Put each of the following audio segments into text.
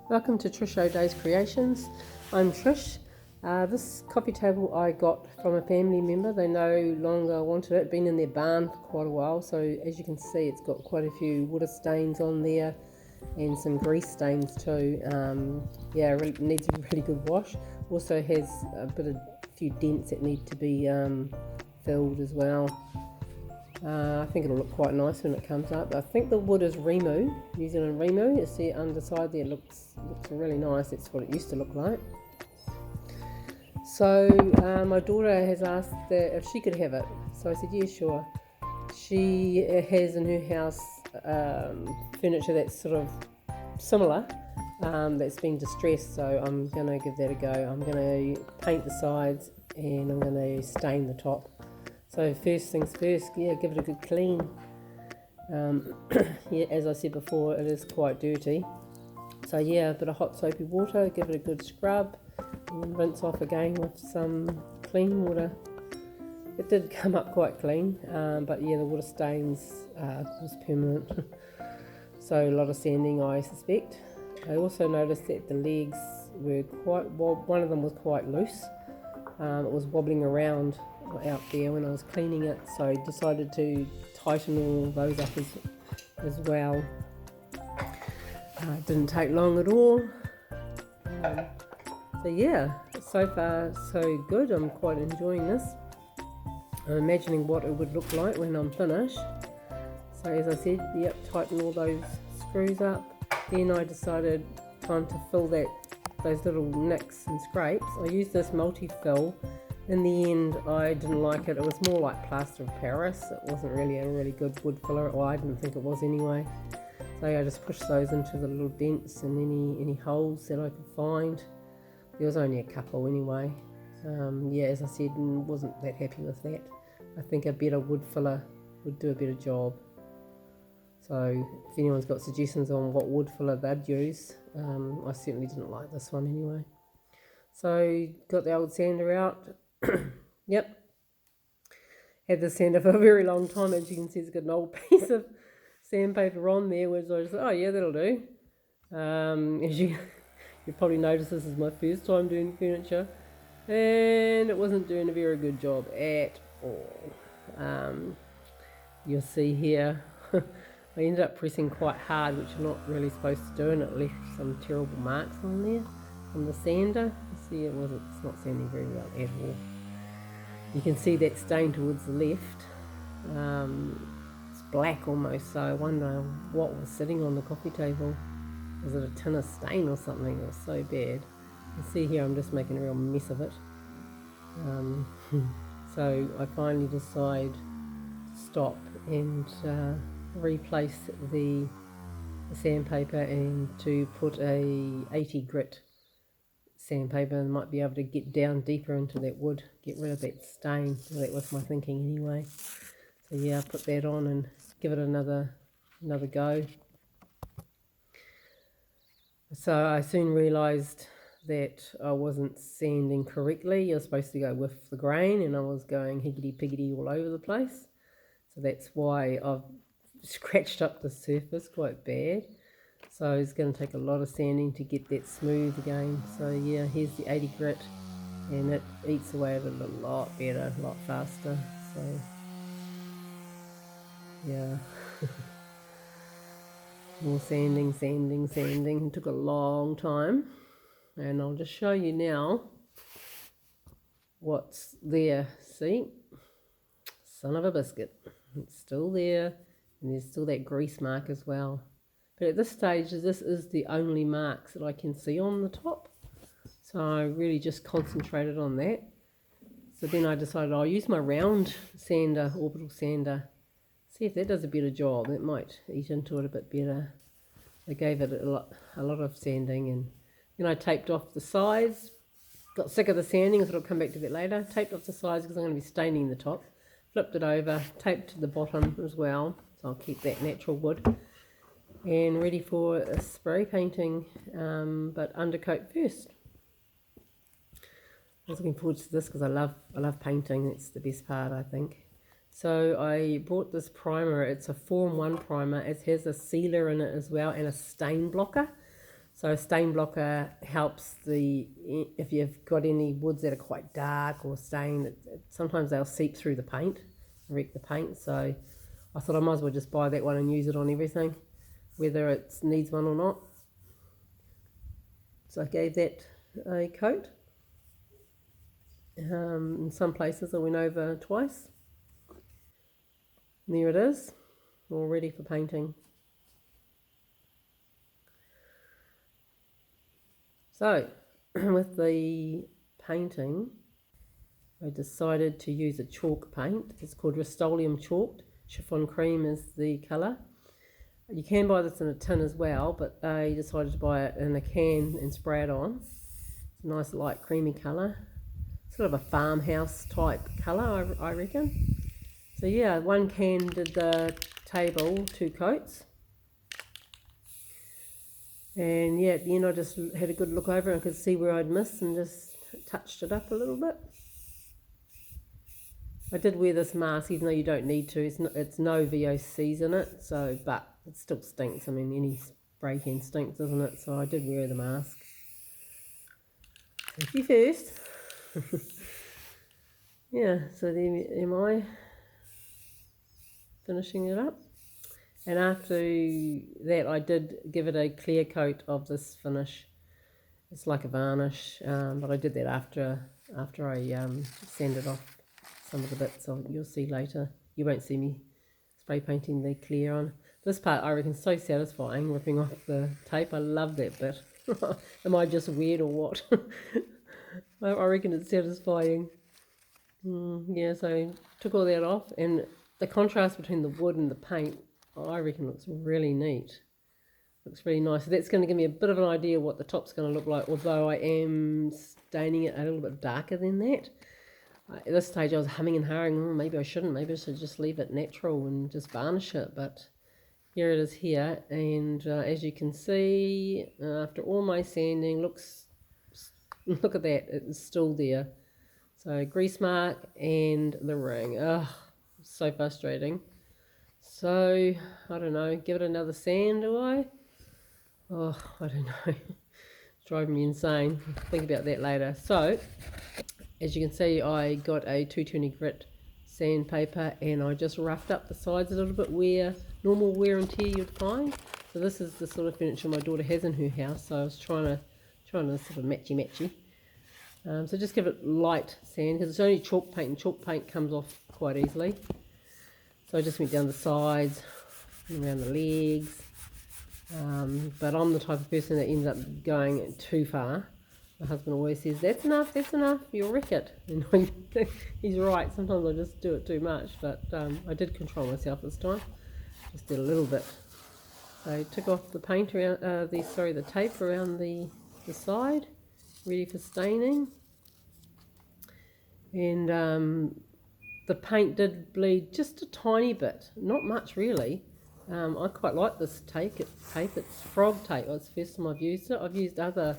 Welcome to Trish O'Day's Creations. I'm Trish. This coffee table I got from a family member. They no longer wanted it. Been in their barn for quite a while, so as you can see it's got quite a few water stains on there and some grease stains too. Really needs a really good wash. Also has a few dents that need to be filled as well. I think it'll look quite nice when it comes up. I think the wood is Remu, New Zealand Remu. You see it underside there, looks really nice. That's what it used to look like. So my daughter has asked that if she could have it. So I said, yeah, sure. She has in her house furniture that's sort of similar, that's been distressed. So I'm going to give that a go. I'm going to paint the sides and I'm going to stain the top. So first things first, give it a good clean. As I said before, it is quite dirty. So a bit of hot soapy water, give it a good scrub, and rinse off again with some clean water. It did come up quite clean, but the water stains was permanent. So a lot of sanding, I suspect. I also noticed that the legs were one of them was quite loose. It was wobbling around out there when I was cleaning it, so I decided to tighten all those up as well. It didn't take long at all. So far so good. I'm quite enjoying this. I'm imagining what it would look like when I'm finished. So as I said, tighten all those screws up. Then I decided time to fill those little nicks and scrapes. I used this multi-fill. In the end, I didn't like it. It was more like plaster of Paris. It wasn't really a really good wood filler. Well, I didn't think it was anyway. So I just pushed those into the little dents and any holes that I could find. There was only a couple anyway. As I said, wasn't that happy with that. I think a better wood filler would do a better job. So if anyone's got suggestions on what wood filler they'd use, I certainly didn't like this one anyway. So got the old sander out. Had the sander for a very long time. As you can see, it's got an old piece of sandpaper on there, which I just thought, that'll do. As you probably noticed, this is my first time doing furniture, and it wasn't doing a very good job at all. You'll see here, I ended up pressing quite hard, which you're not really supposed to do, and it left some terrible marks on there from the sander. See, it's not sanding very well at all. You can see that stain towards the left. It's black almost, so I wonder what was sitting on the coffee table. Was it a tin of stain or something? It was so bad. You can see here I'm just making a real mess of it. So I finally decide to stop and replace the sandpaper and to put a 80 grit sandpaper, and might be able to get down deeper into that wood, get rid of that stain. Well, that was my thinking anyway. So I put that on and give it another go. So I soon realised that I wasn't sanding correctly. You're supposed to go with the grain, and I was going higgity-piggity all over the place. So that's why I've scratched up the surface quite bad. So it's going to take a lot of sanding to get that smooth again. So here's the 80 grit, and it eats away at it a lot better, a lot faster. So more sanding. It took a long time, and I'll just show you now what's there. See, son of a biscuit, it's still there, and there's still that grease mark as well. But at this stage, this is the only marks that I can see on the top. So I really just concentrated on that. So then I decided I'll use my round sander, orbital sander. See if that does a better job. It might eat into it a bit better. I gave it a lot of sanding, and then I taped off the sides. Got sick of the sanding, so I'll come back to that later. Taped off the sides because I'm going to be staining the top. Flipped it over, taped to the bottom as well. So I'll keep that natural wood. And ready for a spray painting, but undercoat first. I was looking forward to this because I love painting. It's the best part, I think. So I bought this primer. It's a 4-in-1 primer. It has a sealer in it as well and a stain blocker. So a stain blocker helps if you've got any woods that are quite dark or stained, sometimes they'll seep through the paint, wreck the paint. So I thought I might as well just buy that one and use it on everything, whether it needs one or not. So I gave that a coat. In some places I went over twice. And there it is, all ready for painting. So with the painting, I decided to use a chalk paint. It's called Rust-Oleum Chalked. Chiffon Cream is the colour. You can buy this in a tin as well, but I decided to buy it in a can and spray it on. It's a nice light creamy colour. Sort of a farmhouse type colour, I reckon. So yeah, one can did the table, 2 coats. And yeah, at the end I just had a good look over and could see where I'd missed and just touched it up a little bit. I did wear this mask even though you don't need to. It's no VOCs in it, so but it still stinks. I mean, any spray can stinks, doesn't it? So I did wear the mask. Safety first. Yeah, so there am I finishing it up. And after that I did give it a clear coat of this finish. It's like a varnish, but I did that after I sanded off some of the bits. So you'll see later. You won't see me spray painting the clear on. This part I reckon is so satisfying, ripping off the tape. I love that bit. Am I just weird or what? I reckon it's satisfying. Yeah, so I took all that off, and the contrast between the wood and the paint, I reckon looks really neat. Looks really nice. So that's going to give me a bit of an idea what the top's going to look like, although I am staining it a little bit darker than that. At this stage I was humming and hawing, maybe I shouldn't, maybe I should just leave it natural and just varnish it, but here it is here, and as you can see, after all my sanding, look at that, it's still there. So grease mark and the ring. Ugh, so frustrating. So I don't know, give it another sand, do I? Oh, I don't know. It's driving me insane. Think about that later. So as you can see, I got a 220 grit sandpaper and I just roughed up the sides a little bit where normal wear and tear you'd find. So this is the sort of furniture my daughter has in her house, so I was trying to sort of matchy. So just give it light sand because it's only chalk paint, and chalk paint comes off quite easily. So I just went down the sides and around the legs, but I'm the type of person that ends up going too far. My husband always says, that's enough, you'll wreck it. And he's right, sometimes I just do it too much, but I did control myself this time. Just did a little bit. So I took off the paint around, the tape around the side, ready for staining. And the paint did bleed just a tiny bit, not much really. I quite like this tape. It's frog tape. It's the first time I've used it. I've used other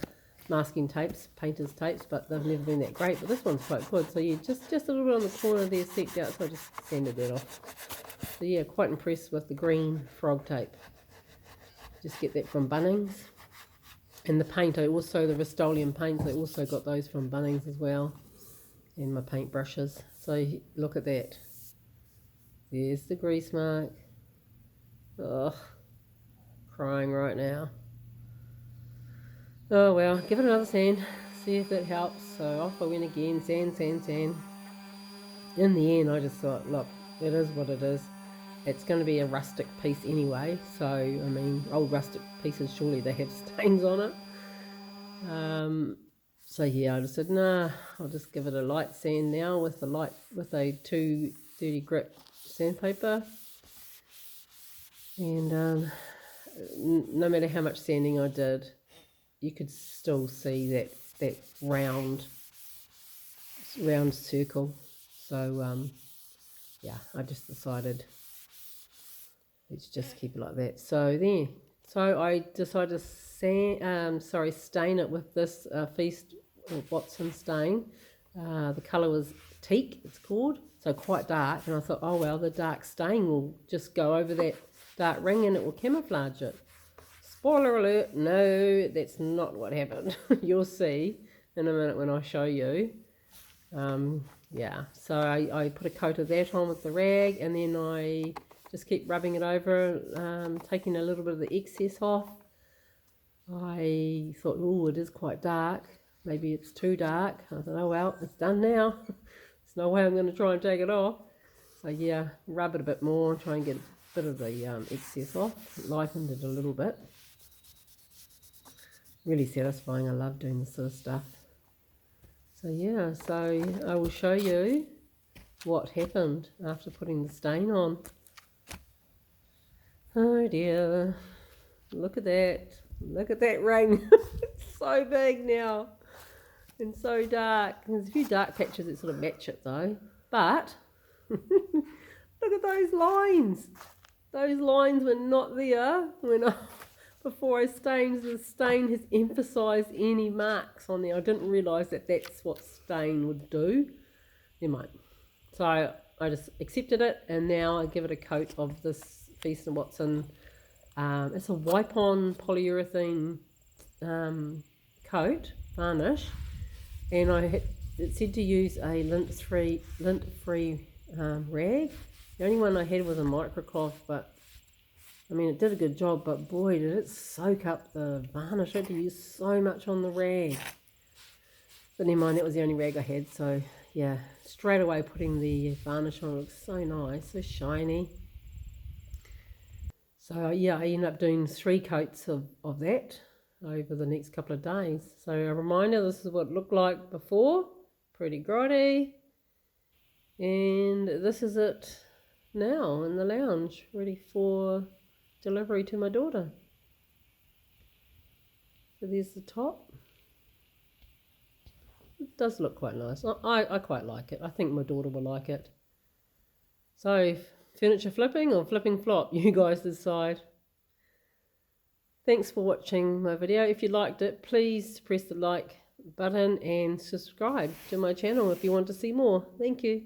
masking tapes, painter's tapes, but they've never been that great. But this one's quite good. So yeah, just a little bit on the corner there seeped out, so I just sanded that off. So yeah, quite impressed with the green frog tape. Just get that from Bunnings. And the paint, the Rust-Oleum paints, I also got those from Bunnings as well. And my paint brushes. So look at that. There's the grease mark. Ugh, crying right now. Oh well, give it another sand, see if that helps. So off I went again, sand. In the end I just thought, look, it is what it is. It's going to be a rustic piece anyway, so I mean, old rustic pieces, surely they have stains on it. So yeah, I just said, nah, I'll just give it a light sand now with a 230 grit sandpaper. And no matter how much sanding I did, you could still see that round circle. So yeah, I just decided let's just keep it like that. So I decided to stain it with this Feast or Watson stain. The colour was teak, it's called, so quite dark. And I thought, oh well, the dark stain will just go over that dark ring and it will camouflage it. Spoiler alert, no, that's not what happened. You'll see in a minute when I show you. Yeah, so I put a coat of that on with the rag, and then I just keep rubbing it over, taking a little bit of the excess off. I thought, oh, it is quite dark. Maybe it's too dark. I thought, oh well, it's done now. There's no way I'm going to try and take it off. So yeah, rub it a bit more and try and get a bit of the excess off. Lightened it a little bit. Really satisfying. I love doing this sort of stuff. So yeah, so I will show you what happened after putting the stain on. Oh dear, look at that. Look at that ring. It's so big now and so dark. There's a few dark patches that sort of match it though. But look at those lines. Those lines were not there when before I stained. The stain has emphasised any marks on there. I didn't realise that that's what stain would do. Never mind. So I just accepted it, and now I give it a coat of this Feast and Watson. It's a wipe-on polyurethane coat varnish, and it said to use a lint-free rag. The only one I had was a microcloth, but I mean, it did a good job, but boy, did it soak up the varnish. I had to use so much on the rag. But never mind, that was the only rag I had. So, yeah, straight away putting the varnish on. It looks so nice, so shiny. So, yeah, I ended up doing 3 coats of that over the next couple of days. So, a reminder, this is what it looked like before. Pretty grotty. And this is it now in the lounge, ready for delivery to my daughter. So there's the top. It does look quite nice. I quite like it. I think my daughter will like it. So furniture flipping or flipping flop, you guys decide. Thanks for watching my video. If you liked it, please press the like button and subscribe to my channel if you want to see more. Thank you.